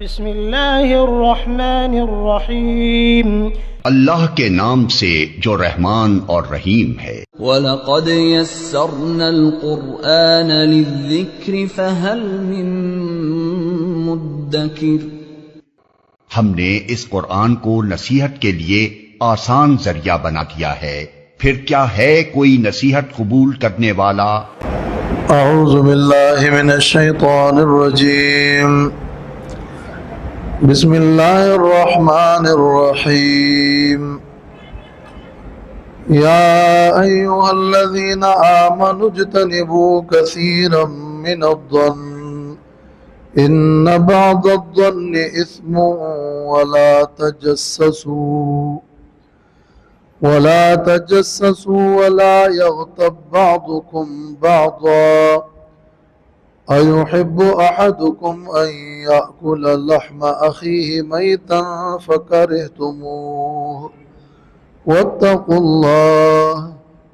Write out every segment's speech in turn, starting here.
بسم اللہ الرحمن الرحیم اللہ کے نام سے جو رحمان اور رحیم ہے۔ وَلَقَدْ يَسَّرْنَا الْقُرْآنَ لِلذِّكْرِ فَهَلْ مِن مُدَّكِرٍ۔ ہم نے اس قرآن کو نصیحت کے لیے آسان ذریعہ بنا دیا ہے، پھر کیا ہے کوئی نصیحت قبول کرنے والا؟ اعوذ باللہ من الشیطان الرجیم، بسم اللہ الرحمن الرحیم، یا ایہا الذین آمنوا اجتنبوا کثیرا من الظن ان بعض الظن اثم ولا تجسسوا ولا يغتب بعضكم بعضا أيحب أحدكم أن يأكل لحم أخيه ميتا فكرهتموه واتقوا الله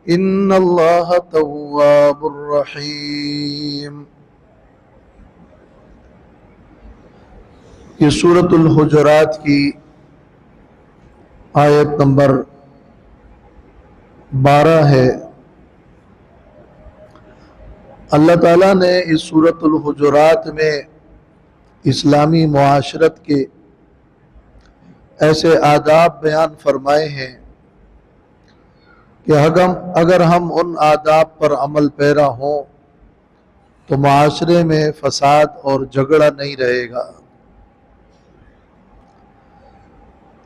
إن الله تواب رحيم۔ یہ سورۃ الحجرات کی آیت نمبر 12 ہے۔ اللہ تعالیٰ نے اس سورۃ الحجرات میں اسلامی معاشرت کے ایسے آداب بیان فرمائے ہیں کہ اگر ہم ان آداب پر عمل پیرا ہوں تو معاشرے میں فساد اور جھگڑا نہیں رہے گا۔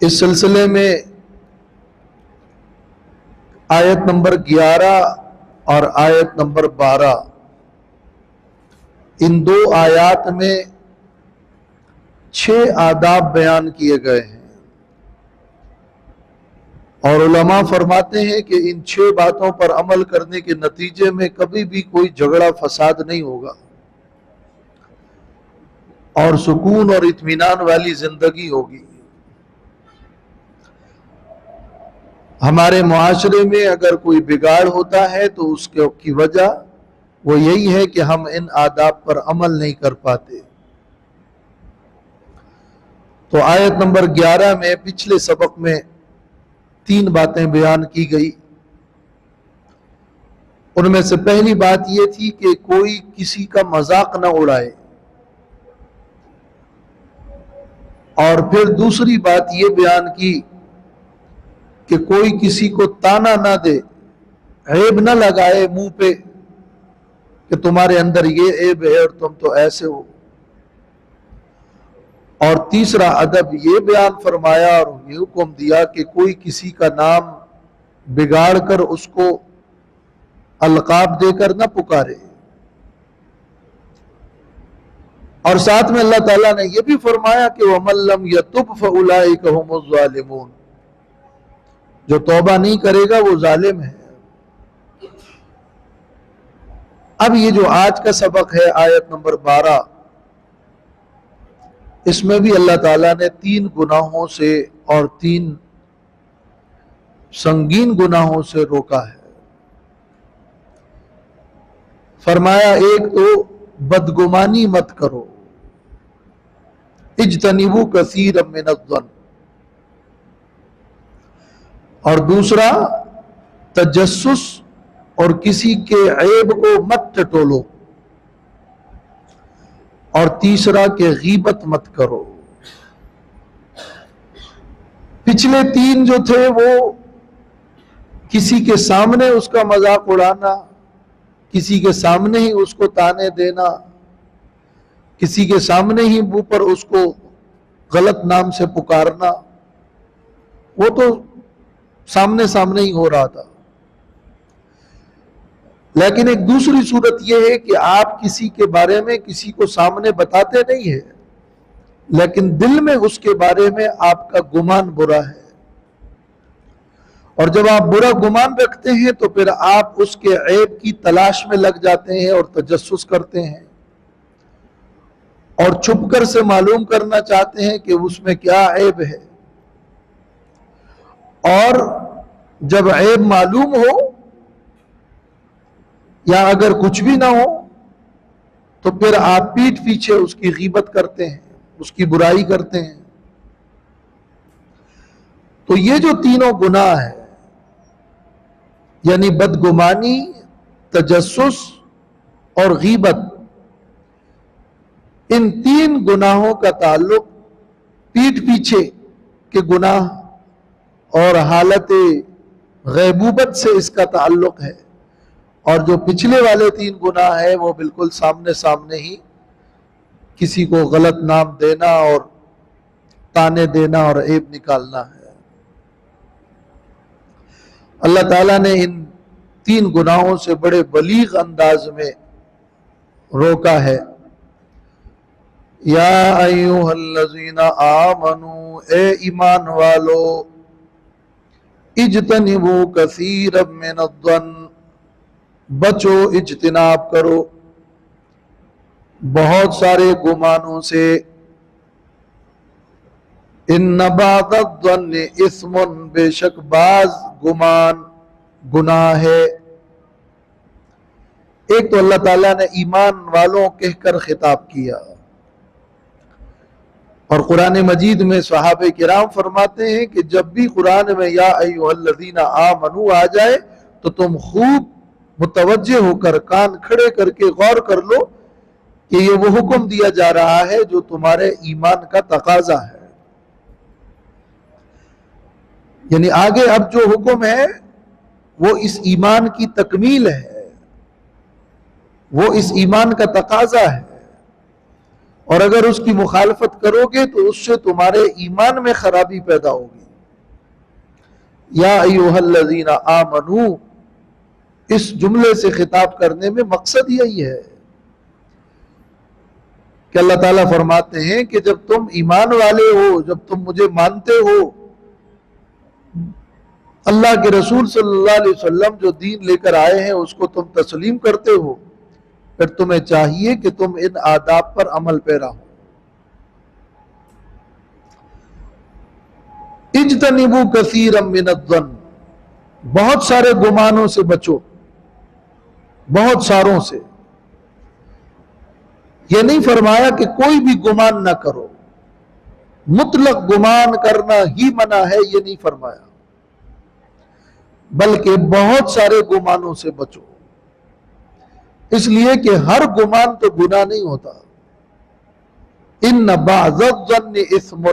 اس سلسلے میں آیت نمبر 11 اور آیت نمبر 12 ان دو آیات میں 6 آداب بیان کیے گئے ہیں، اور علماء فرماتے ہیں کہ ان 6 باتوں پر عمل کرنے کے نتیجے میں کبھی بھی کوئی جھگڑا فساد نہیں ہوگا اور سکون اور اطمینان والی زندگی ہوگی۔ ہمارے معاشرے میں اگر کوئی بگاڑ ہوتا ہے تو اس کی وجہ وہ یہی ہے کہ ہم ان آداب پر عمل نہیں کر پاتے۔ تو آیت نمبر 11 میں پچھلے سبق میں 3 باتیں بیان کی گئی۔ ان میں سے پہلی بات یہ تھی کہ کوئی کسی کا مذاق نہ اڑائے، اور پھر دوسری بات یہ بیان کی کہ کوئی کسی کو تانا نہ دے، عیب نہ لگائے منہ پہ کہ تمہارے اندر یہ عیب ہے اور تم تو ایسے ہو۔ اور تیسرا ادب یہ بیان فرمایا اور یہ حکم دیا کہ کوئی کسی کا نام بگاڑ کر اس کو القاب دے کر نہ پکارے، اور ساتھ میں اللہ تعالیٰ نے یہ بھی فرمایا کہ وَمَن لَّمْ يَتُبْ فَأُولَٰئِكَ هُمُ الظَّالِمُونَ، جو توبہ نہیں کرے گا وہ ظالم ہے۔ اب یہ جو آج کا سبق ہے آیت نمبر 12، اس میں بھی اللہ تعالیٰ نے 3 گناہوں سے اور 3 سنگین گناہوں سے روکا ہے۔ فرمایا ایک تو بدگمانی مت کرو، اجتنبوا کثیرا من الظن، اور دوسرا تجسس اور کسی کے عیب کو مت ٹٹولو، اور تیسرا کہ غیبت مت کرو۔ پچھلے 3 جو تھے وہ کسی کے سامنے اس کا مذاق اڑانا، کسی کے سامنے ہی اس کو تانے دینا، کسی کے سامنے ہی منہ پر اس کو غلط نام سے پکارنا، وہ تو سامنے ہی ہو رہا تھا۔ لیکن ایک دوسری صورت یہ ہے کہ آپ کسی کے بارے میں کسی کو سامنے بتاتے نہیں ہیں، لیکن دل میں اس کے بارے میں آپ کا گمان برا ہے، اور جب آپ برا گمان رکھتے ہیں تو پھر آپ اس کے عیب کی تلاش میں لگ جاتے ہیں اور تجسس کرتے ہیں، اور چھپ کر سے معلوم کرنا چاہتے ہیں کہ اس میں کیا عیب ہے، اور جب عیب معلوم ہو یا اگر کچھ بھی نہ ہو تو پھر آپ پیٹھ پیچھے اس کی غیبت کرتے ہیں، اس کی برائی کرتے ہیں. تو یہ جو تینوں گناہ ہیں یعنی بدگمانی، تجسس اور غیبت، ان تین گناہوں کا تعلق پیٹھ پیچھے کے گناہ اور حالت غیبوبت سے اس کا تعلق ہے، اور جو پچھلے والے تین گناہ ہیں وہ بالکل سامنے سامنے ہی کسی کو غلط نام دینا اور تانے دینا اور عیب نکالنا ہے. اللہ تعالیٰ نے ان تین گناہوں سے بڑے بلیغ انداز میں روکا ہے. یا ایھا الذین آمنوا، اے ایمان والو، اجتنبوا کثیرا من الظن، بچو، اجتناب کرو بہت سارے گمانوں سے. ان بعض الظن اثم، بے شک بعض گمان گناہ ہے. ایک تو اللہ تعالیٰ نے ایمان والوں کہہ کر خطاب کیا، اور قرآن مجید میں صحابہ کرام فرماتے ہیں کہ جب بھی قرآن میں یا ایھا الذین آمنوا آ جائے تو تم خوب متوجہ ہو کر کان کھڑے کر کے غور کر لو کہ یہ وہ حکم دیا جا رہا ہے جو تمہارے ایمان کا تقاضا ہے. یعنی آگے اب جو حکم ہے وہ اس ایمان کی تکمیل ہے، وہ اس ایمان کا تقاضا ہے، اور اگر اس کی مخالفت کرو گے تو اس سے تمہارے ایمان میں خرابی پیدا ہوگی. یا ایھا الذین آمنوا، اس جملے سے خطاب کرنے میں مقصد یہی ہے کہ اللہ تعالیٰ فرماتے ہیں کہ جب تم ایمان والے ہو، جب تم مجھے مانتے ہو، اللہ کے رسول صلی اللہ علیہ وسلم جو دین لے کر آئے ہیں اس کو تم تسلیم کرتے ہو، پھر تمہیں چاہیے کہ تم ان آداب پر عمل پیرا ہو. اجتنبوا کثیرا من الظن، بہت سارے گمانوں سے بچو، بہت ساروں سے. یہ نہیں فرمایا کہ کوئی بھی گمان نہ کرو، مطلق گمان کرنا ہی منع ہے، یہ نہیں فرمایا، بلکہ بہت سارے گمانوں سے بچو، اس لیے کہ ہر گمان تو گناہ نہیں ہوتا. ان بعض الظن اثم،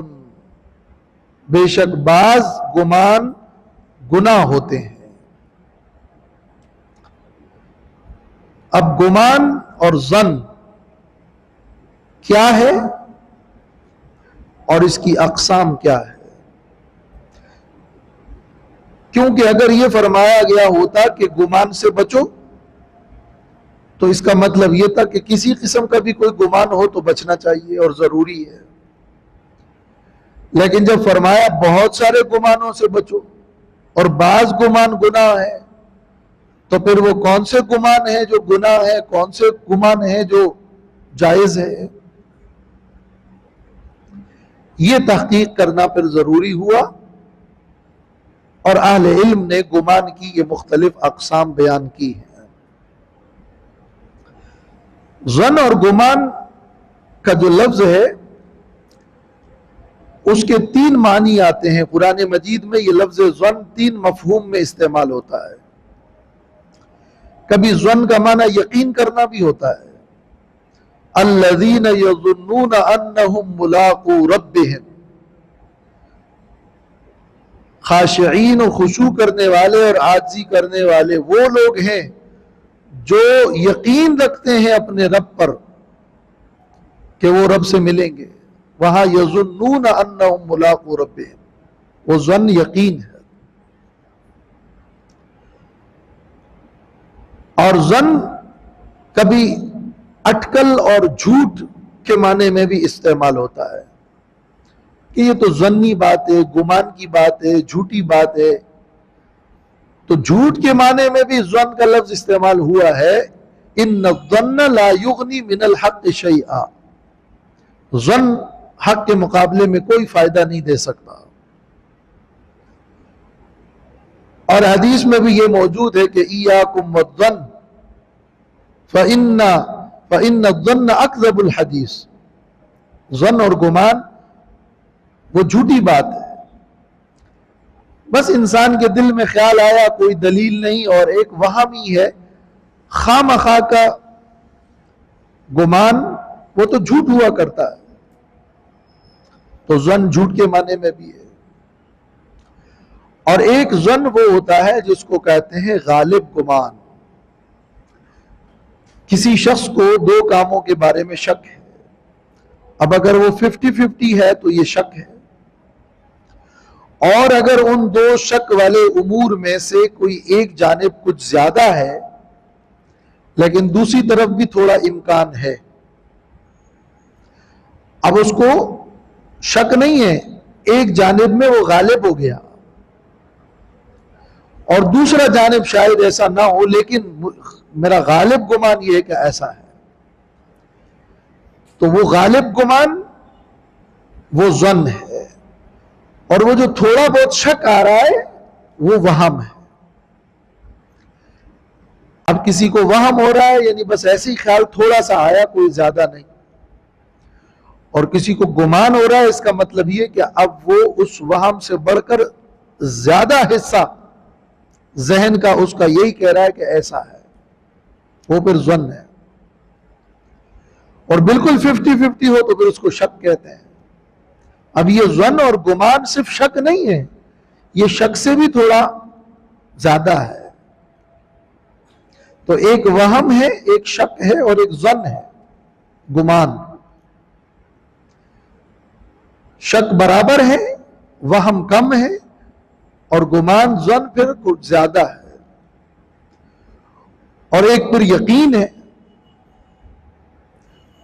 بے شک بعض گمان گناہ ہوتے ہیں. اب گمان اور ظن کیا ہے اور اس کی اقسام کیا ہے؟ کیونکہ اگر یہ فرمایا گیا ہوتا کہ گمان سے بچو تو اس کا مطلب یہ تھا کہ کسی قسم کا بھی کوئی گمان ہو تو بچنا چاہیے اور ضروری ہے. لیکن جب فرمایا بہت سارے گمانوں سے بچو اور بعض گمان گناہ ہے، تو پھر وہ کون سے گمان ہیں جو گناہ ہے، کون سے گمان ہیں جو جائز ہے، یہ تحقیق کرنا پھر ضروری ہوا. اور اہل علم نے گمان کی یہ مختلف اقسام بیان کی ہیں. ظن اور گمان کا جو لفظ ہے اس کے تین معنی آتے ہیں. قرآن مجید میں یہ لفظ ظن تین مفہوم میں استعمال ہوتا ہے. کبھی ظن کا معنی یقین کرنا بھی ہوتا ہے. الذین یظنون انہم ملاقو ربہم، خاشعین و خشوع کرنے والے اور عاجزی کرنے والے وہ لوگ ہیں جو یقین رکھتے ہیں اپنے رب پر کہ وہ رب سے ملیں گے. وہاں یظنون انہم ملاقو ربہم، وہ ظن یقین ہے. اور ظن کبھی اٹکل اور جھوٹ کے معنی میں بھی استعمال ہوتا ہے کہ یہ تو ظنی بات ہے، گمان کی بات ہے، جھوٹی بات ہے. تو جھوٹ کے معنی میں بھی ظن کا لفظ استعمال ہوا ہے. ان الظن لا یغنی من الحق شیئا، ظن حق کے مقابلے میں کوئی فائدہ نہیں دے سکتا. اور حدیث میں بھی یہ موجود ہے کہ ایاکم والظن فإن الظن اکذب الحدیث، ظن اور گمان وہ جھوٹی بات ہے، بس انسان کے دل میں خیال آیا، کوئی دلیل نہیں، اور ایک وہم ہی ہے، خواہ مخواہ کا گمان وہ تو جھوٹ ہوا کرتا ہے، تو ظن جھوٹ کے معنی میں بھی ہے۔ اور ایک ظن وہ ہوتا ہے جس کو کہتے ہیں غالب گمان، کسی شخص کو دو کاموں کے بارے میں شک ہے، اب اگر وہ 50-50 ہے تو یہ شک ہے، اور اگر ان دو شک والے امور میں سے کوئی ایک جانب کچھ زیادہ ہے لیکن دوسری طرف بھی تھوڑا امکان ہے، اب اس کو شک نہیں ہے، ایک جانب میں وہ غالب ہو گیا اور دوسرا جانب شاید ایسا نہ ہو، لیکن میرا غالب گمان یہ ہے کہ ایسا ہے، تو وہ غالب گمان وہ ظن ہے، اور وہ جو تھوڑا بہت شک آ رہا ہے وہ وہم ہے۔ اب کسی کو وہم ہو رہا ہے یعنی بس ایسے ہی خیال تھوڑا سا آیا، کوئی زیادہ نہیں، اور کسی کو گمان ہو رہا ہے، اس کا مطلب یہ کہ اب وہ اس وہم سے بڑھ کر زیادہ حصہ ذہن کا اس کا یہی کہہ رہا ہے کہ ایسا ہے، وہ پھر ظن ہے۔ اور بالکل 50-50 ہو تو پھر اس کو شک کہتے ہیں۔ اب یہ ظن اور گمان صرف شک نہیں ہے، یہ شک سے بھی تھوڑا زیادہ ہے، تو ایک وہم ہے، ایک شک ہے، اور ایک ظن ہے گمان۔ شک برابر ہے، وہم کم ہے، اور گمان ظن پھر کچھ زیادہ ہے، اور ایک پھر یقین ہے۔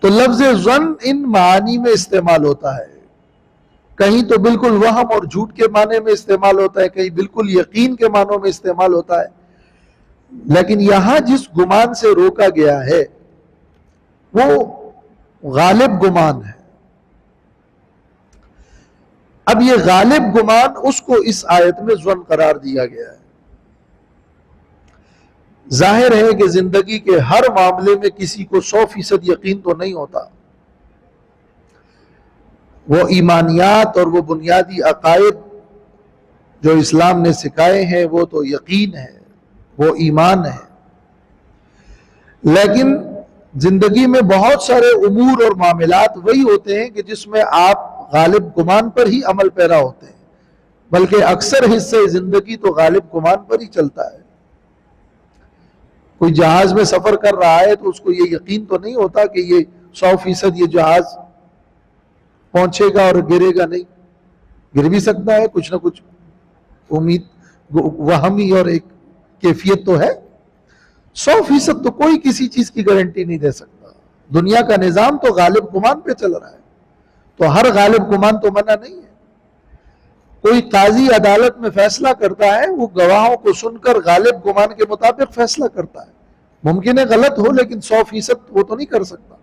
تو لفظ ظن ان معانی میں استعمال ہوتا ہے، کہیں تو بالکل وہم اور جھوٹ کے معنی میں استعمال ہوتا ہے، کہیں بالکل یقین کے معنوں میں استعمال ہوتا ہے، لیکن یہاں جس گمان سے روکا گیا ہے وہ غالب گمان ہے۔ اب یہ غالب گمان اس کو اس آیت میں ظن قرار دیا گیا ہے۔ ظاہر ہے کہ زندگی کے ہر معاملے میں کسی کو 100% یقین تو نہیں ہوتا، وہ ایمانیات اور وہ بنیادی عقائد جو اسلام نے سکھائے ہیں وہ تو یقین ہے، وہ ایمان ہے، لیکن زندگی میں بہت سارے امور اور معاملات وہی ہوتے ہیں کہ جس میں آپ غالب گمان پر ہی عمل پیرا ہوتے ہیں، بلکہ اکثر حصے زندگی تو غالب گمان پر ہی چلتا ہے۔ کوئی جہاز میں سفر کر رہا ہے تو اس کو یہ یقین تو نہیں ہوتا کہ یہ 100% یہ جہاز پہنچے گا اور گرے گا نہیں، گر بھی سکتا ہے، کچھ نہ کچھ امید وہمی اور ایک کیفیت تو ہے، 100% تو کوئی کسی چیز کی گارنٹی نہیں دے سکتا۔ دنیا کا نظام تو غالب گمان پہ چل رہا ہے، تو ہر غالب گمان تو منع نہیں ہے۔ کوئی قاضی عدالت میں فیصلہ کرتا ہے، وہ گواہوں کو سن کر غالب گمان کے مطابق فیصلہ کرتا ہے، ممکن ہے غلط ہو لیکن 100% وہ تو نہیں کر سکتا،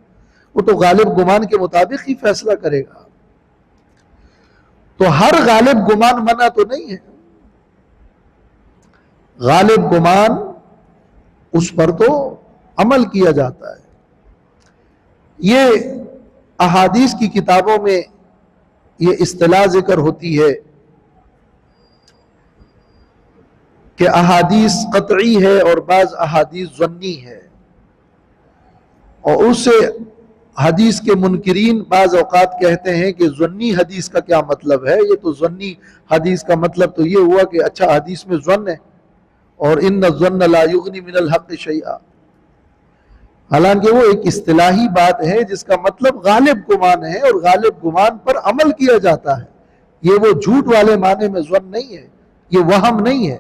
وہ تو غالب گمان کے مطابق ہی فیصلہ کرے گا۔ تو ہر غالب گمان منع تو نہیں ہے، غالب گمان اس پر تو عمل کیا جاتا ہے۔ یہ احادیث کی کتابوں میں یہ اصطلاح ذکر ہوتی ہے کہ احادیث قطعی ہے اور بعض احادیث ظنی ہے، اور اس سے حدیث کے منکرین بعض اوقات کہتے ہیں کہ ظنی حدیث کا کیا مطلب ہے، یہ تو ظنی حدیث کا مطلب تو یہ ہوا کہ اچھا حدیث میں ظن ہے، اور ان الظن لا یغنی من الحق شیئا، حالانکہ وہ ایک اصطلاحی بات ہے جس کا مطلب غالب گمان ہے، اور غالب گمان پر عمل کیا جاتا ہے، یہ وہ جھوٹ والے معنی میں ظن نہیں ہے، یہ وہم نہیں ہے۔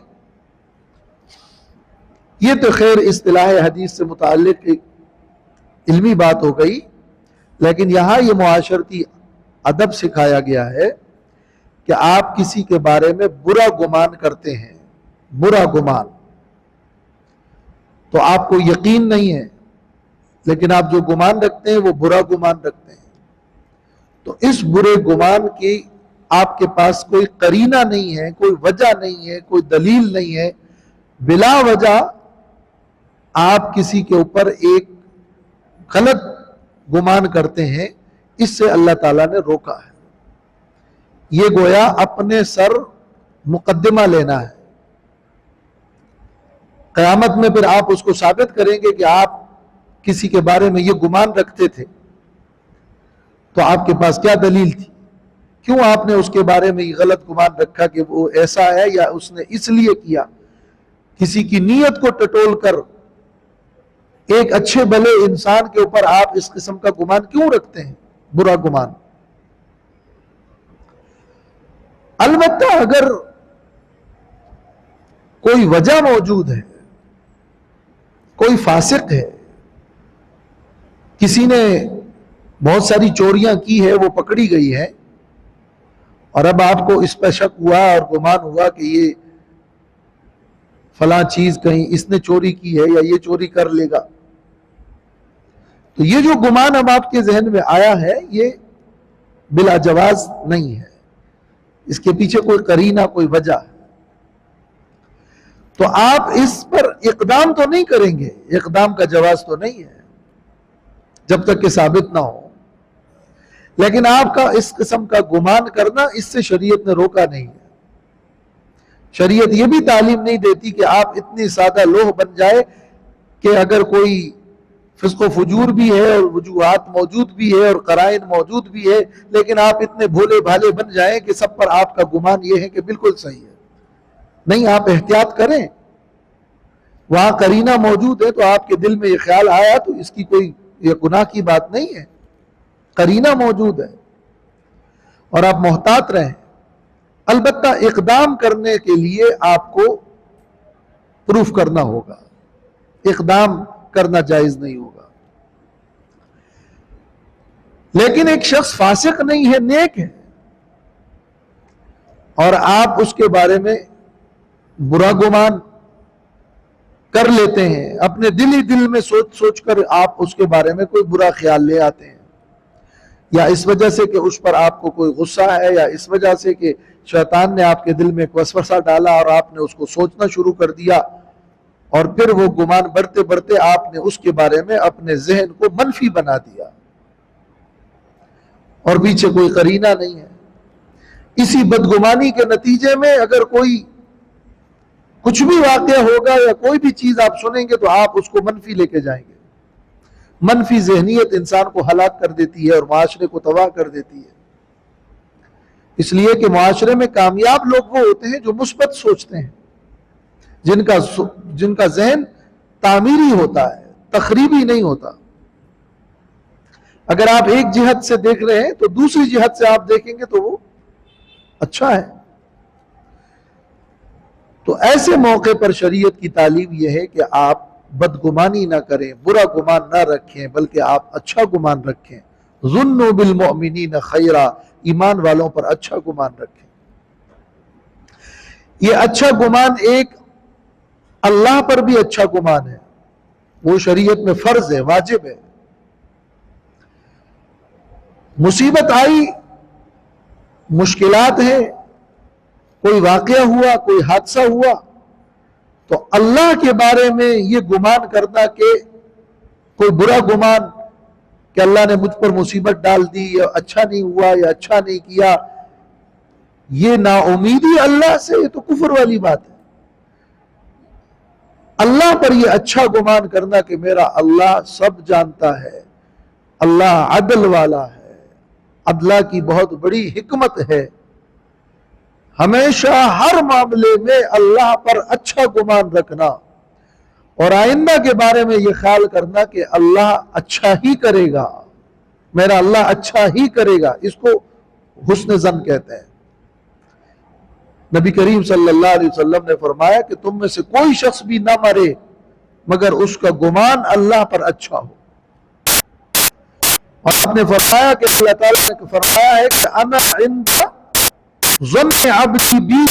یہ تو خیر اصطلاح حدیث سے متعلق ایک علمی بات ہو گئی، لیکن یہاں یہ معاشرتی ادب سکھایا گیا ہے کہ آپ کسی کے بارے میں برا گمان کرتے ہیں، برا گمان، تو آپ کو یقین نہیں ہے لیکن آپ جو گمان رکھتے ہیں وہ برا گمان رکھتے ہیں، تو اس برے گمان کی آپ کے پاس کوئی قرینہ نہیں ہے، کوئی وجہ نہیں ہے، کوئی دلیل نہیں ہے، بلا وجہ آپ کسی کے اوپر ایک غلط گمان کرتے ہیں اس سے اللہ تعالیٰ نے روکا ہے. یہ گویا اپنے سر مقدمہ لینا ہے. قیامت میں پھر آپ اس کو ثابت کریں گے کہ آپ کسی کے بارے میں یہ گمان رکھتے تھے تو آپ کے پاس کیا دلیل تھی, کیوں آپ نے اس کے بارے میں یہ غلط گمان رکھا کہ وہ ایسا ہے, یا اس نے اس لیے کیا. کسی کی نیت کو ٹٹول کر ایک اچھے بھلے انسان کے اوپر آپ اس قسم کا گمان کیوں رکھتے ہیں, برا گمان. البتہ اگر کوئی وجہ موجود ہے, کوئی فاسق ہے, کسی نے بہت ساری چوریاں کی ہے, وہ پکڑی گئی ہے, اور اب آپ کو اس پہ شک ہوا اور گمان ہوا کہ یہ فلاں چیز کہیں اس نے چوری کی ہے یا یہ چوری کر لے گا, تو یہ جو گمان اب آپ کے ذہن میں آیا ہے یہ بلا جواز نہیں ہے, اس کے پیچھے کوئی قرینہ, کوئی وجہ ہے. تو آپ اس پر اقدام تو نہیں کریں گے, اقدام کا جواز تو نہیں ہے جب تک کہ ثابت نہ ہو. لیکن آپ کا اس قسم کا گمان کرنا, اس سے شریعت نے روکا نہیں ہے. شریعت یہ بھی تعلیم نہیں دیتی کہ آپ اتنی سادہ لوح بن جائے کہ اگر کوئی فسق و فجور بھی ہے اور وجوہات موجود بھی ہے اور قرائن موجود بھی ہے, لیکن آپ اتنے بھولے بھالے بن جائیں کہ سب پر آپ کا گمان یہ ہے کہ بالکل صحیح ہے. نہیں, آپ احتیاط کریں. وہاں قرینہ موجود ہے تو آپ کے دل میں یہ خیال آیا تو اس کی کوئی یہ گناہ کی بات نہیں ہے. قرینہ موجود ہے اور آپ محتاط رہیں. البتہ اقدام کرنے کے لیے آپ کو پروف کرنا ہوگا, اقدام کرنا جائز نہیں ہوگا. لیکن ایک شخص فاسق نہیں ہے, نیک ہے, اور آپ اس کے بارے میں برا گمان کر لیتے ہیں, اپنے دل ہی دل میں سوچ سوچ کر آپ اس کے بارے میں کوئی برا خیال لے آتے ہیں, یا اس وجہ سے کہ اس پر آپ کو کوئی غصہ ہے, یا اس وجہ سے کہ شیطان نے آپ کے دل میں ایک وسوسہ ڈالا اور آپ نے اس کو سوچنا شروع کر دیا, اور پھر وہ گمان بڑھتے بڑھتے آپ نے اس کے بارے میں اپنے ذہن کو منفی بنا دیا, اور پیچھے کوئی قرینہ نہیں ہے. اسی بدگمانی کے نتیجے میں اگر کوئی کچھ بھی واقعہ ہوگا یا کوئی بھی چیز آپ سنیں گے تو آپ اس کو منفی لے کے جائیں گے. منفی ذہنیت انسان کو ہلاک کر دیتی ہے اور معاشرے کو تباہ کر دیتی ہے. اس لیے کہ معاشرے میں کامیاب لوگ وہ ہوتے ہیں جو مثبت سوچتے ہیں, جن کا ذہن تعمیری ہوتا ہے, تخریبی نہیں ہوتا. اگر آپ ایک جہت سے دیکھ رہے ہیں تو دوسری جہت سے آپ دیکھیں گے تو وہ اچھا ہے. تو ایسے موقع پر شریعت کی تعلیم یہ ہے کہ آپ بدگمانی نہ کریں, برا گمان نہ رکھیں, بلکہ آپ اچھا گمان رکھیں. ظنوا بالمؤمنین خیرا, ایمان والوں پر اچھا گمان رکھیں. یہ اچھا گمان ایک اللہ پر بھی اچھا گمان ہے, وہ شریعت میں فرض ہے, واجب ہے. مصیبت آئی, مشکلات ہیں, کوئی واقعہ ہوا, کوئی حادثہ ہوا, تو اللہ کے بارے میں یہ گمان کرنا کہ کوئی برا گمان کہ اللہ نے مجھ پر مصیبت ڈال دی, یا اچھا نہیں ہوا, یا اچھا نہیں کیا, یہ نا امیدی اللہ سے, یہ تو کفر والی بات ہے. اللہ پر یہ اچھا گمان کرنا کہ میرا اللہ سب جانتا ہے, اللہ عدل والا ہے, عدلہ کی بہت بڑی حکمت ہے. ہمیشہ ہر معاملے میں اللہ پر اچھا گمان رکھنا, اور آئندہ کے بارے میں یہ خیال کرنا کہ اللہ اچھا ہی کرے گا, میرا اللہ اچھا ہی کرے گا. اس کو حسن ظن کہتے ہیں. نبی کریم صلی اللہ علیہ وسلم نے فرمایا کہ تم میں سے کوئی شخص بھی نہ مرے مگر اس کا گمان اللہ پر اچھا ہو. اور آپ نے فرمایا کہ اللہ تعالیٰ نے فرمایا ہے کہ انا عند ظن عبدی بی,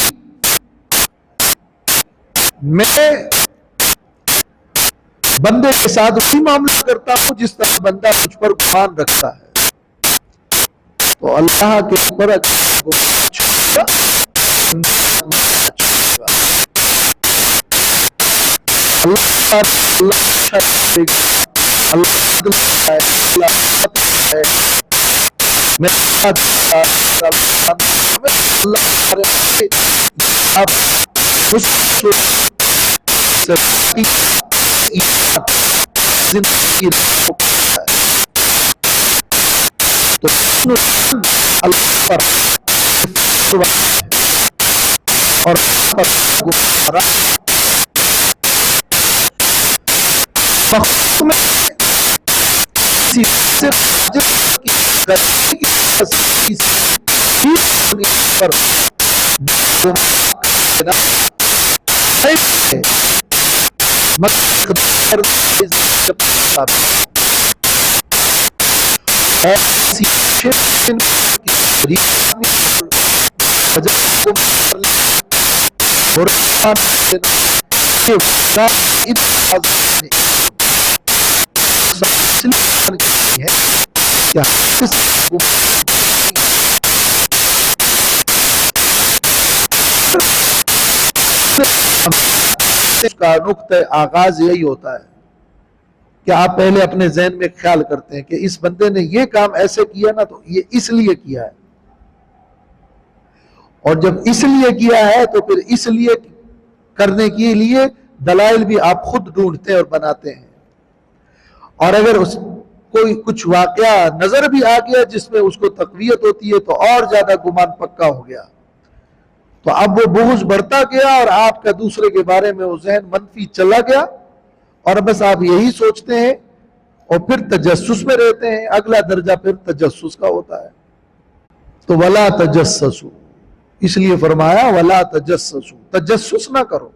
میں بندے کے ساتھ وہی معاملہ کرتا ہوں جس طرح بندہ مجھ پر گمان رکھتا ہے. تو اللہ کے اوپر گمان اچھا ہوگا, اللہ اچھا کرے گا, اللہ عدل ہے, اللہ ہے. میں اللہ آپ زندگی تو اللہ پر اور مخلوق میں کسی سے کا نقطہ آغاز یہی ہوتا ہے کہ آپ پہلے اپنے ذہن میں خیال کرتے ہیں کہ اس بندے نے یہ کام ایسے کیا نا تو یہ اس لیے کیا ہے، اور جب اس لیے کیا ہے تو پھر اس لیے کرنے کے لیے دلائل بھی آپ خود ڈھونڈتے ہیں اور بناتے ہیں، اور اگر کوئی کچھ واقعہ نظر بھی آ گیا جس میں اس کو تقویت ہوتی ہے تو اور زیادہ گمان پکا ہو گیا، تو اب وہ بغض بڑھتا گیا اور آپ کا دوسرے کے بارے میں وہ ذہن منفی چلا گیا، اور بس آپ یہی سوچتے ہیں اور پھر تجسس میں رہتے ہیں۔ اگلا درجہ پھر تجسس کا ہوتا ہے۔ تو ولا تجسسوا، اس لیے فرمایا ولا تجسسوا، تجسس نہ کرو،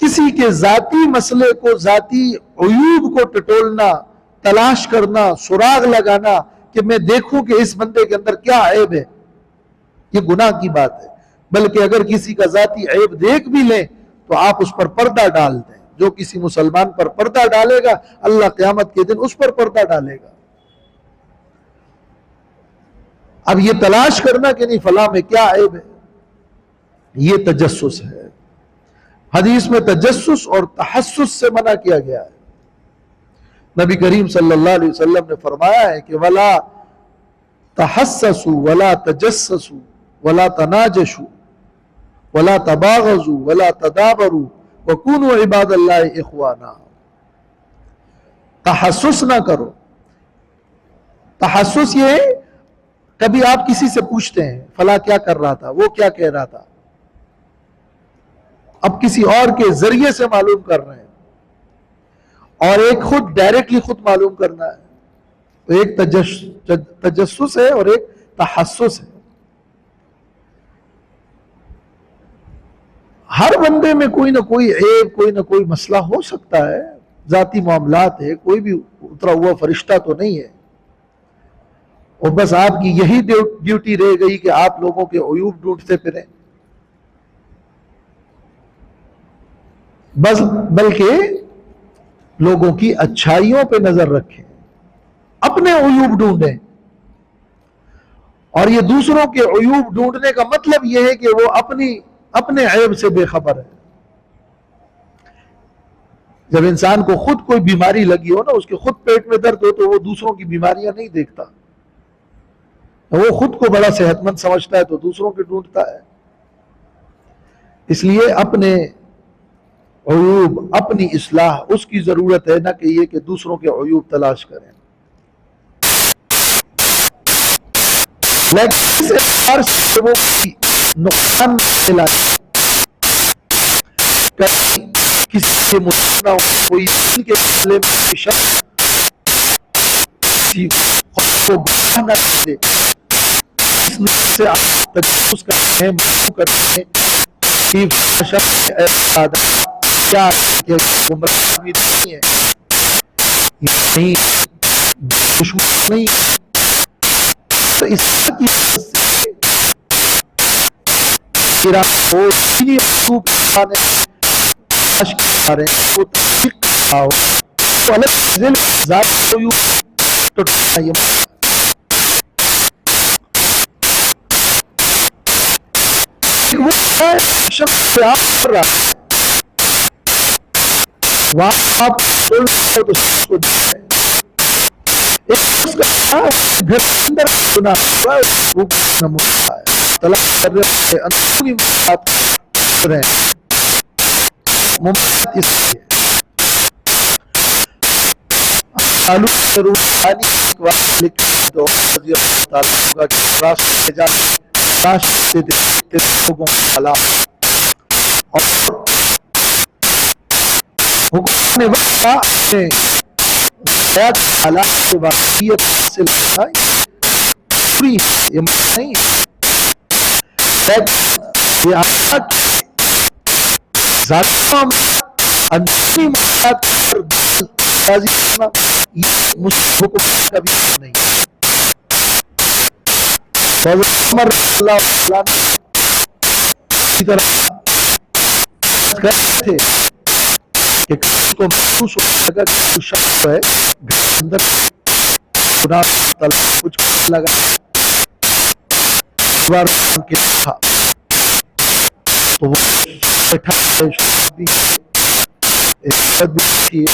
کسی کے ذاتی مسئلے کو، ذاتی عیوب کو ٹٹولنا، تلاش کرنا، سراغ لگانا کہ میں دیکھوں کہ اس بندے کے اندر کیا عیب ہے، یہ گناہ کی بات ہے۔ بلکہ اگر کسی کا ذاتی عیب دیکھ بھی لیں تو آپ اس پر پردہ ڈال دیں۔ جو کسی مسلمان پر پردہ ڈالے گا اللہ قیامت کے دن اس پر پردہ ڈالے گا۔ اب یہ تلاش کرنا کہ نہیں فلاں میں کیا عیب ہے، یہ تجسس ہے۔ حدیث میں تجسس اور تحسس سے منع کیا گیا ہے۔ نبی کریم صلی اللہ علیہ وسلم نے فرمایا ہے کہ ولا تحسسوا ولا تجسسوا ولا تناجشوا ولا تباغضوا ولا تدابروا وَكُونُوا عِبَادَ اللَّهِ إِخْوَانًا، تحسس نہ کرو۔ تحسس یہ ہے کبھی آپ کسی سے پوچھتے ہیں فلاں کیا کر رہا تھا، وہ کیا کہہ رہا تھا، اب کسی اور کے ذریعے سے معلوم کر رہے ہیں، اور ایک خود ڈائریکٹلی خود معلوم کرنا ہے، تو ایک تجسس ہے اور ایک تحسس ہے۔ ہر بندے میں کوئی نہ کوئی عیب، کوئی نہ کوئی مسئلہ ہو سکتا ہے، ذاتی معاملات ہے، کوئی بھی اترا ہوا فرشتہ تو نہیں ہے، اور بس آپ کی یہی ڈیوٹی رہ گئی کہ آپ لوگوں کے عیوب ڈھونڈتے پھریں، بس بلکہ لوگوں کی اچھائیوں پہ نظر رکھیں، اپنے عیوب ڈھونڈیں۔ اور یہ دوسروں کے عیوب ڈھونڈنے کا مطلب یہ ہے کہ وہ اپنے عیب سے بے خبر ہے۔ جب انسان کو خود کوئی بیماری لگی ہو نا، اس کے خود پیٹ میں درد ہو، تو وہ دوسروں کی بیماریاں نہیں دیکھتا، وہ خود کو بڑا صحت مند سمجھتا ہے تو دوسروں کے ڈھونڈتا ہے۔ اس لیے اپنے عیوب، اپنی اصلاح اس کی ضرورت ہے، نہ کہ یہ کہ دوسروں کے عیوب تلاش کریں۔ لیکن اس اعتبار سے وہ نقصان میں کسی کے مطلب نہ ہو، کوئی دین کے مسئلے میں شخص کسی کو گناہ نہ دے، اس نقص سے آپ تجسس کرتے ہیں، معلوم کرتے ہیں کہ شخص کیا گمراہ آدمی نہیں ہے، نہیں دشمن نہیں ہے، تو اس کی گھر کے اندر گناہ ہوا ہے، وہ نمو ہے، طلاق کر رہے ہیں، اندروں کی ممانعت کر رہے ہیں، ممانعت اس لیے معلوم روحانی ایک واقعہ لکھا ہے جو رضی اللہ تعالیٰ عنہ کہ راستے میں جاتے راستے دیکھتے لوگوں کو بھلا اور حکمران وقت کا اپنے حیات حالات سے واقعیت حاصل کرتا ہے پوری ہے، یہ معنی نہیں ہے، لیکن یہ آیا کہ ذاتی معاملات اندرونی معاملات پر بازی کرنا یہ مسلم حکمران کا بھی کام نہیں ہے۔ حضرت عمر رضی اللہ عنہ اسی طرح کر رہے تھے کہ کسی کو محسوس ہونے لگا کہ کوئی شخص جو ہے گھر کے اندر گناہ طلب کچھ کرنے لگا، دیوار بان کے تھا تو وہ بیٹھا ہے، شراب بھی ہے، عزت بھی تھی،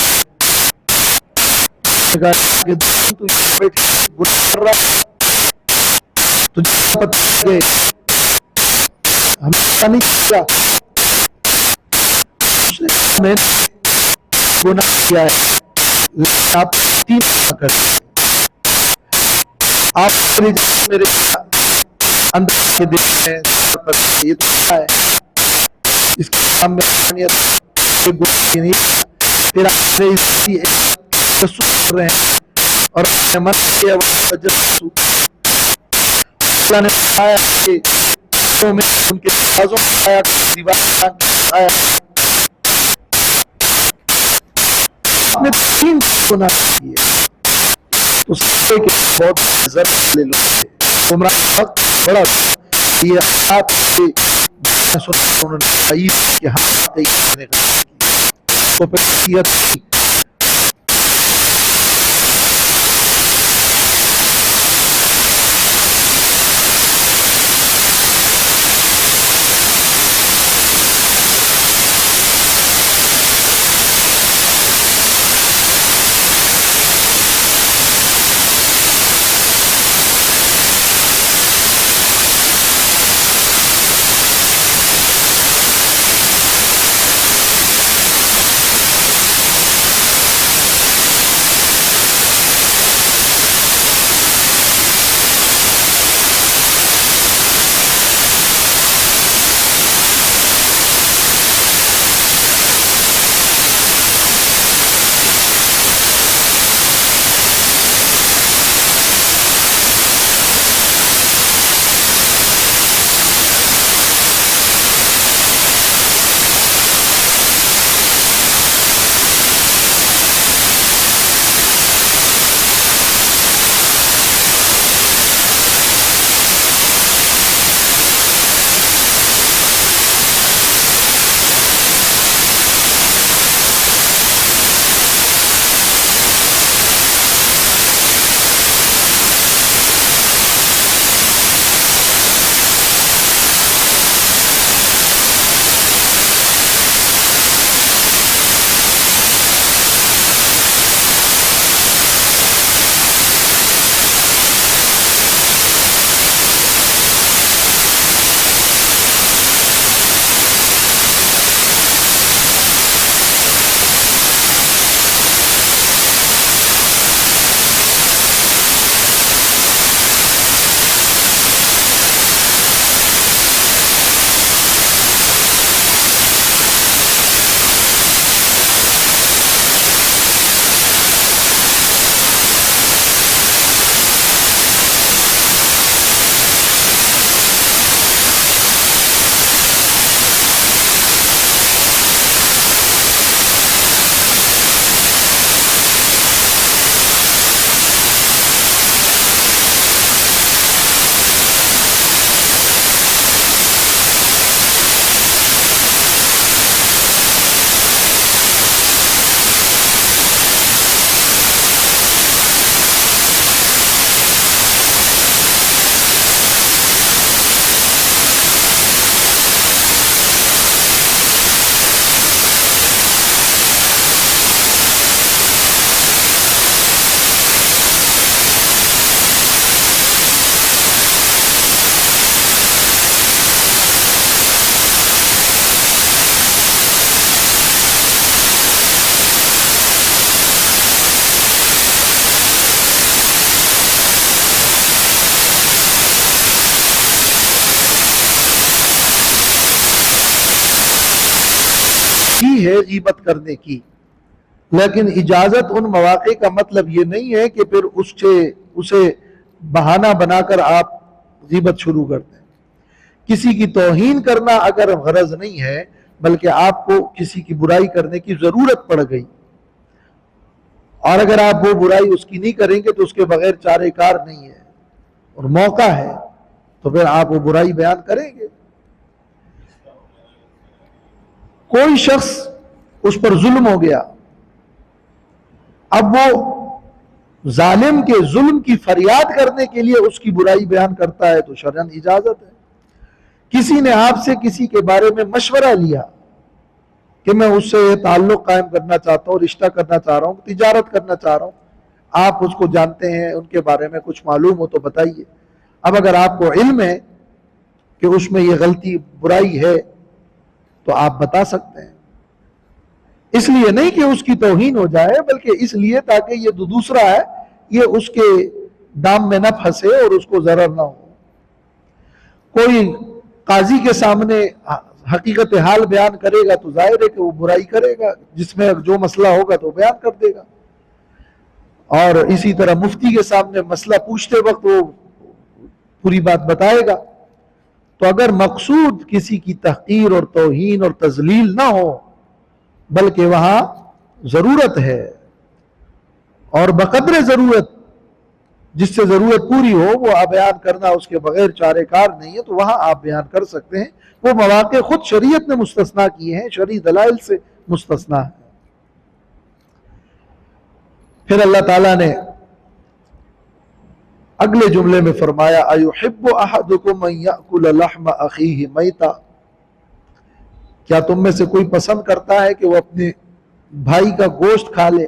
کہا کہ دشمن تو یہاں بیٹھ کے گناہ کر رہا ہے، تجھے کیا پتہ لگے ہمیں پتہ نہیں چلا، اس نے کہا میں نے گناہ کیا ہے لیکن آپ 3 گناہ کر دیں، آپ میری جگہ میرے اندر کے دل میں پر یہ تو کیا ہے اس کے کام میں حقانیت یہ گناہ کی نہیں ہے، پھر آپ میرے عزتی قصور کر رہے ہیں اور آپ نے من کیا وہاں تجسسو، اللہ نے بتایا کہ گھروں میں ان کے دروازوں میں آیا دیوار بنا کے آیا، آپ نے 3 گناہ کیے، تو سمجھے کہ بہت ضرور والے لوگ تھے، عمران وقت بڑا یہ آیات سے سنا انہوں نے تعیید کہ ہاں باتیں نے غلط کی، تو پھر نصیحت کی بھی ہے غیبت کرنے کی، لیکن اجازت ان مواقع کا مطلب یہ نہیں ہے کہ پھر اسے بہانہ بنا کر آپ غیبت شروع کر دیں۔ کسی کی توہین کرنا اگر غرض نہیں ہے، بلکہ آپ کو کسی کی برائی کرنے کی ضرورت پڑ گئی، اور اگر آپ وہ برائی اس کی نہیں کریں گے تو اس کے بغیر چارہ کار نہیں ہے اور موقع ہے، تو پھر آپ وہ برائی بیان کریں گے۔ کوئی شخص اس پر ظلم ہو گیا، اب وہ ظالم کے ظلم کی فریاد کرنے کے لیے اس کی برائی بیان کرتا ہے تو شرعاً اجازت ہے۔ کسی نے آپ سے کسی کے بارے میں مشورہ لیا کہ میں اس سے تعلق قائم کرنا چاہتا ہوں، رشتہ کرنا چاہ رہا ہوں، تجارت کرنا چاہ رہا ہوں، آپ اس کو جانتے ہیں، ان کے بارے میں کچھ معلوم ہو تو بتائیے۔ اب اگر آپ کو علم ہے کہ اس میں یہ غلطی برائی ہے تو آپ بتا سکتے ہیں، اس لیے نہیں کہ اس کی توہین ہو جائے، بلکہ اس لیے تاکہ یہ دوسرا ہے یہ اس کے دام میں نہ پھنسے اور اس کو ضرر نہ ہو۔ کوئی قاضی کے سامنے حقیقت حال بیان کرے گا تو ظاہر ہے کہ وہ برائی کرے گا، جس میں جو مسئلہ ہوگا تو بیان کر دے گا، اور اسی طرح مفتی کے سامنے مسئلہ پوچھتے وقت وہ پوری بات بتائے گا۔ تو اگر مقصود کسی کی تحقیر اور توہین اور تذلیل نہ ہو، بلکہ وہاں ضرورت ہے اور بقدر ضرورت، جس سے ضرورت پوری ہو وہ بیان کرنا اس کے بغیر چارہ کار نہیں ہے، تو وہاں آپ بیان کر سکتے ہیں۔ وہ مواقع خود شریعت نے مستثنیٰ کیے ہیں، شرعی دلائل سے مستثنیٰ ہے۔ پھر اللہ تعالیٰ نے اگلے جملے میں فرمایا اَيُحِبُّ أَحَدُكُمْ أَن يَأْكُلَ لَحْمَ أَخِيهِ مَيْتًا، کیا تم میں سے کوئی پسند کرتا ہے کہ وہ اپنے بھائی کا گوشت کھا لے،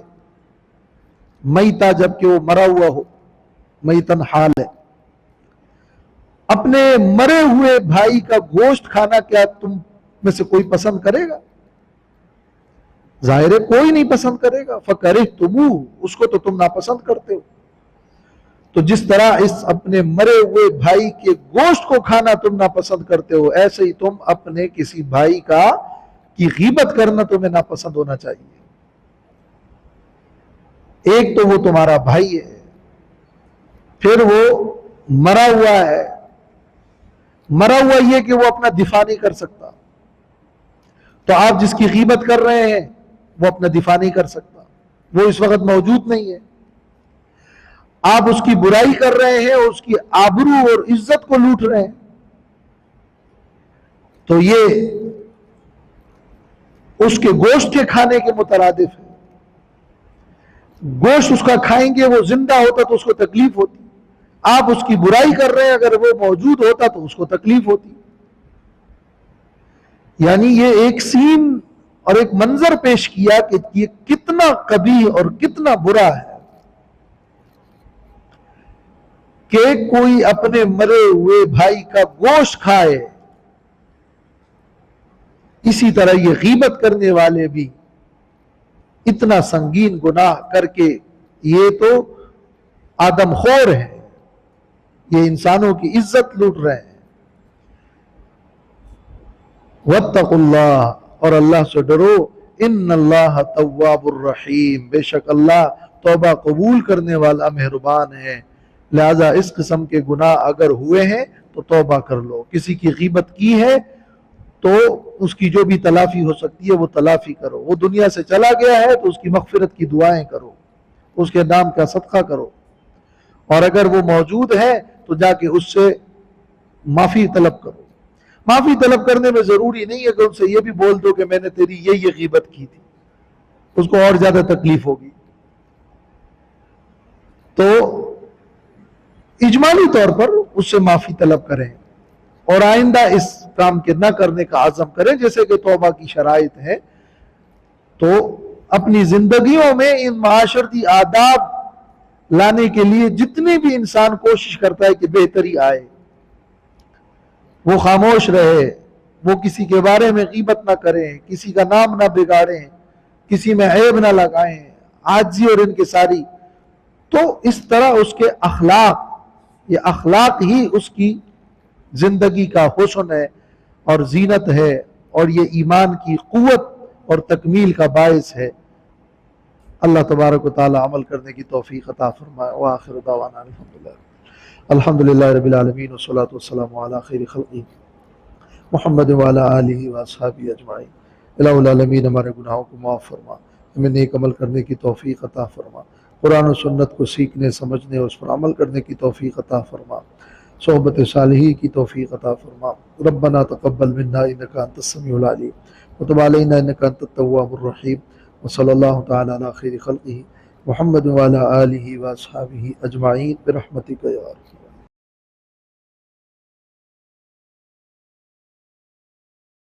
میتا جبکہ وہ مرا ہوا ہو، میتن حال ہے، اپنے مرے ہوئے بھائی کا گوشت کھانا کیا تم میں سے کوئی پسند کرے گا؟ ظاہر ہے کوئی نہیں پسند کرے گا۔ فَكَرِهْتُمُوهُ، اس کو تو تم ناپسند کرتے ہو۔ تو جس طرح اس اپنے مرے ہوئے بھائی کے گوشت کو کھانا تم ناپسند کرتے ہو، ایسے ہی تم اپنے کسی بھائی کی غیبت کرنا تمہیں ناپسند ہونا چاہیے۔ ایک تو وہ تمہارا بھائی ہے، پھر وہ مرا ہوا ہے، مرا ہوا یہ کہ وہ اپنا دفاع نہیں کر سکتا، تو آپ جس کی غیبت کر رہے ہیں وہ اپنا دفاع نہیں کر سکتا، وہ اس وقت موجود نہیں ہے، آپ اس کی برائی کر رہے ہیں اور اس کی آبرو اور عزت کو لوٹ رہے ہیں، تو یہ اس کے گوشت کے کھانے کے مترادف ہے۔ گوشت اس کا کھائیں گے، وہ زندہ ہوتا تو اس کو تکلیف ہوتی، آپ اس کی برائی کر رہے ہیں، اگر وہ موجود ہوتا تو اس کو تکلیف ہوتی۔ یعنی یہ ایک سین اور ایک منظر پیش کیا کہ یہ کتنا قبیح اور کتنا برا ہے کہ کوئی اپنے مرے ہوئے بھائی کا گوشت کھائے۔ اسی طرح یہ غیبت کرنے والے بھی اتنا سنگین گناہ کر کے یہ تو آدم خور ہے، یہ انسانوں کی عزت لوٹ رہے ہیں۔ وَاتَّقُوا اللَّهَ، اور اللہ سے ڈرو، ان اللہ تواب الرحیم، بے شک اللہ توبہ قبول کرنے والا مہربان ہے۔ لہذا اس قسم کے گناہ اگر ہوئے ہیں تو توبہ کر لو۔ کسی کی غیبت کی ہے تو اس کی جو بھی تلافی ہو سکتی ہے وہ تلافی کرو۔ وہ دنیا سے چلا گیا ہے تو اس کی مغفرت کی دعائیں کرو، اس کے نام کا صدقہ کرو، اور اگر وہ موجود ہے تو جا کے اس سے معافی طلب کرو۔ معافی طلب کرنے میں ضروری نہیں ہے کہ ان سے یہ بھی بول دو کہ میں نے تیری یہ غیبت کی تھی، اس کو اور زیادہ تکلیف ہوگی۔ تو اجمالی طور پر اس سے معافی طلب کریں اور آئندہ اس کام کے نہ کرنے کا عزم کریں، جیسے کہ توبہ کی شرائط ہے۔ تو اپنی زندگیوں میں ان معاشرتی آداب لانے کے لیے جتنے بھی انسان کوشش کرتا ہے کہ بہتری آئے، وہ خاموش رہے، وہ کسی کے بارے میں غیبت نہ کریں، کسی کا نام نہ بگاڑیں، کسی میں عیب نہ لگائیں، عاجزی اور انکساری، تو اس طرح اس کے اخلاق، یہ اخلاق ہی اس کی زندگی کا حسن ہے اور زینت ہے، اور یہ ایمان کی قوت اور تکمیل کا باعث ہے۔ اللہ تبارک و تعالی عمل کرنے کی توفیق عطا فرمائے۔ وآخر دعوانا الحمدللہ رب العالمین والصلاة والسلام علی خیر خلقہ محمد وعلی آلہ واصحابہ اجمعین۔ الہ العالمین ہمارے گناہوں کو معاف فرما، ہمیں نیک عمل کرنے کی توفیق عطا فرما، قرآن و سنت کو سیکھنے سمجھنے اور اس پر عمل کرنے کی توفیق عطا فرما، صحبت صالحی کی توفیق عطا فرما۔ ربنا تقبل منا انک انت السمیع العلیم وتب علینا انک انت التواب الرحیم، وصلی اللہ تعالی علی خیر خلقہ محمد وعلی آلہ واصحابہ اجمعین برحمتک یا ارحم۔